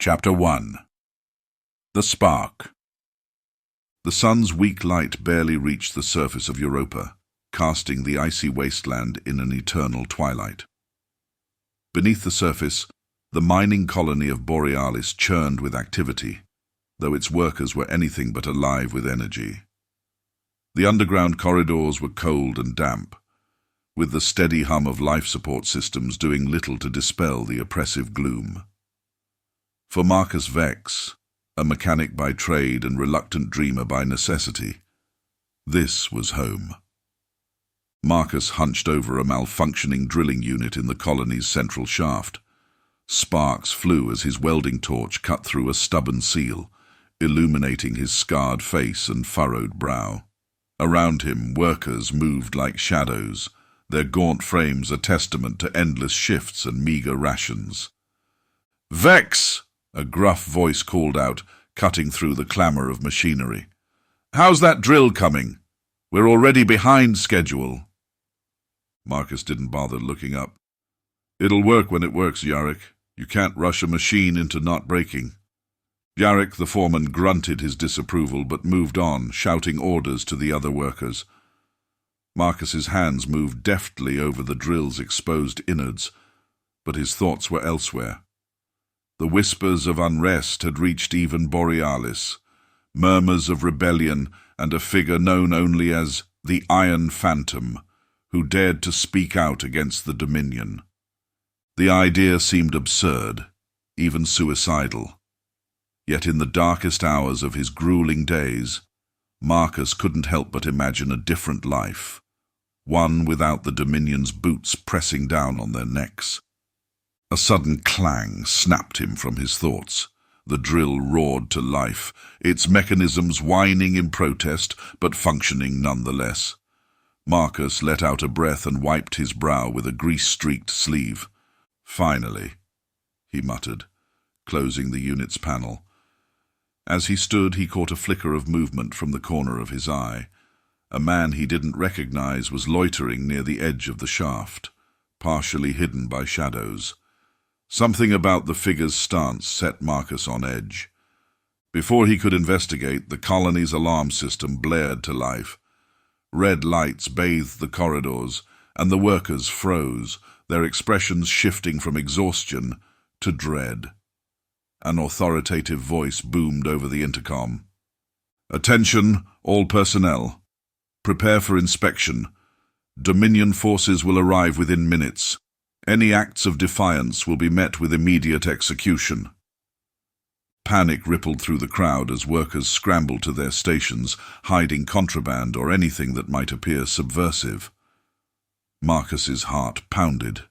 Chapter 1. The Spark. The sun's weak light barely reached the surface of Europa, casting the icy wasteland in an eternal twilight. Beneath the surface, the mining colony of Borealis churned with activity, though its workers were anything but alive with energy. The underground corridors were cold and damp, with the steady hum of life support systems doing little to dispel the oppressive gloom. For Marcus Vex, a mechanic by trade and reluctant dreamer by necessity, this was home. Marcus hunched over a malfunctioning drilling unit in the colony's central shaft. Sparks flew as his welding torch cut through a stubborn seal, illuminating his scarred face and furrowed brow. Around him, workers moved like shadows, their gaunt frames a testament to endless shifts and meager rations. "Vex!" a gruff voice called out, cutting through the clamour of machinery. "How's that drill coming? We're already behind schedule." Marcus didn't bother looking up. "It'll work when it works, Yarrick. You can't rush a machine into not breaking." Yarrick, the foreman, grunted his disapproval but moved on, shouting orders to the other workers. Marcus's hands moved deftly over the drill's exposed innards, but his thoughts were elsewhere. The whispers of unrest had reached even Borealis, murmurs of rebellion and a figure known only as the Iron Phantom, who dared to speak out against the Dominion. The idea seemed absurd, even suicidal. Yet in the darkest hours of his grueling days, Marcus couldn't help but imagine a different life, one without the Dominion's boots pressing down on their necks. A sudden clang snapped him from his thoughts. The drill roared to life, its mechanisms whining in protest, but functioning nonetheless. Marcus let out a breath and wiped his brow with a grease-streaked sleeve. "Finally," he muttered, closing the unit's panel. As he stood, he caught a flicker of movement from the corner of his eye. A man he didn't recognize was loitering near the edge of the shaft, partially hidden by shadows. Something about the figure's stance set Marcus on edge. Before he could investigate, the colony's alarm system blared to life. Red lights bathed the corridors, and the workers froze, their expressions shifting from exhaustion to dread. An authoritative voice boomed over the intercom. "Attention, all personnel. Prepare for inspection. Dominion forces will arrive within minutes. Any acts of defiance will be met with immediate execution." Panic rippled through the crowd as workers scrambled to their stations, hiding contraband or anything that might appear subversive. Marcus's heart pounded.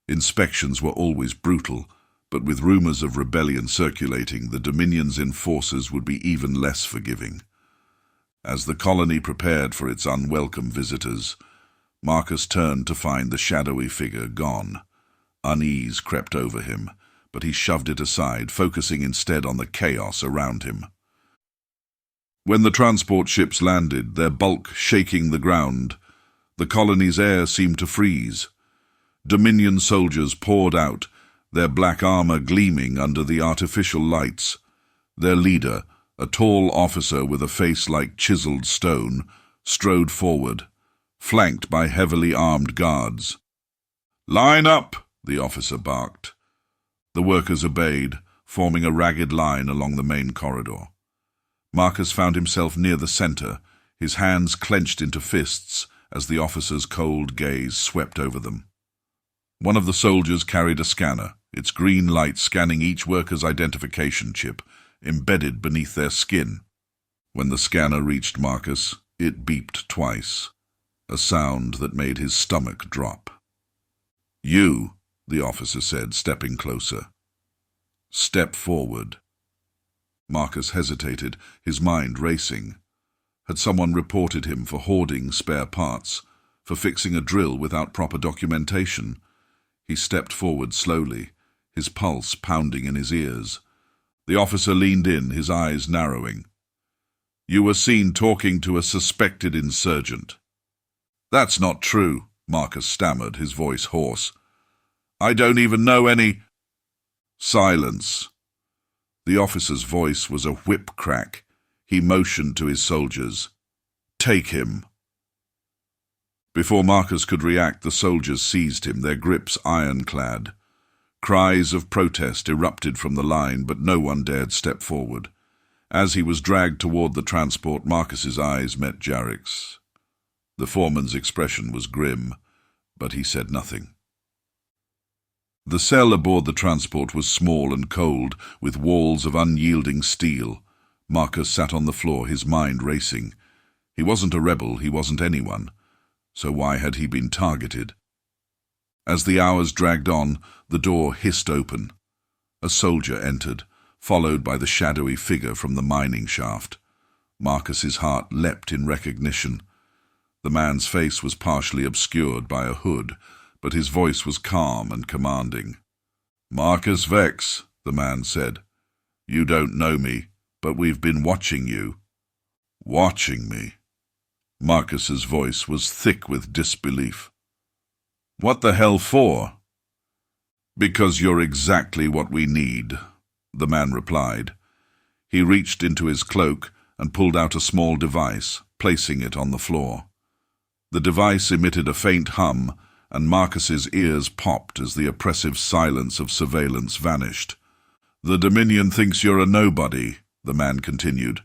Inspections were always brutal, but with rumors of rebellion circulating, the Dominion's enforcers would be even less forgiving. As the colony prepared for its unwelcome visitors, Marcus turned to find the shadowy figure gone. Unease crept over him, but he shoved it aside, focusing instead on the chaos around him. When the transport ships landed, their bulk shaking the ground, the colony's air seemed to freeze. Dominion soldiers poured out, their black armor gleaming under the artificial lights. Their leader, a tall officer with a face like chiseled stone, strode forward, flanked by heavily armed guards. "Line up!" the officer barked. The workers obeyed, forming a ragged line along the main corridor. Marcus found himself near the center, his hands clenched into fists as the officer's cold gaze swept over them. One of the soldiers carried a scanner, its green light scanning each worker's identification chip, embedded beneath their skin. When the scanner reached Marcus, it beeped twice, a sound that made his stomach drop. "You," the officer said, stepping closer. "Step forward." Marcus hesitated, his mind racing. Had someone reported him for hoarding spare parts, for fixing a drill without proper documentation? He stepped forward slowly, his pulse pounding in his ears. The officer leaned in, his eyes narrowing. "You were seen talking to a suspected insurgent." "That's not true," Marcus stammered, his voice hoarse. "I don't even know any—" "Silence." The officer's voice was a whip crack. He motioned to his soldiers. "Take him." Before Marcus could react, the soldiers seized him, their grips ironclad. Cries of protest erupted from the line, but no one dared step forward. As he was dragged toward the transport, Marcus's eyes met Jarek's. The foreman's expression was grim, but he said nothing. The cell aboard the transport was small and cold, with walls of unyielding steel. Marcus sat on the floor, his mind racing. He wasn't a rebel, he wasn't anyone. So why had he been targeted? As the hours dragged on, the door hissed open. A soldier entered, followed by the shadowy figure from the mining shaft. Marcus's heart leapt in recognition. The man's face was partially obscured by a hood, but his voice was calm and commanding. "Marcus Vex," the man said. "You don't know me, but we've been watching you." "Watching me?" Marcus's voice was thick with disbelief. "What the hell for?" "Because you're exactly what we need," the man replied. He reached into his cloak and pulled out a small device, placing it on the floor. The device emitted a faint hum, and Marcus's ears popped as the oppressive silence of surveillance vanished. "The Dominion thinks you're a nobody," the man continued,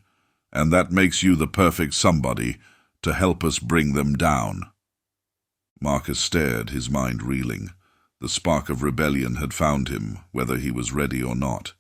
"and that makes you the perfect somebody to help us bring them down." Marcus stared, his mind reeling. The spark of rebellion had found him, whether he was ready or not.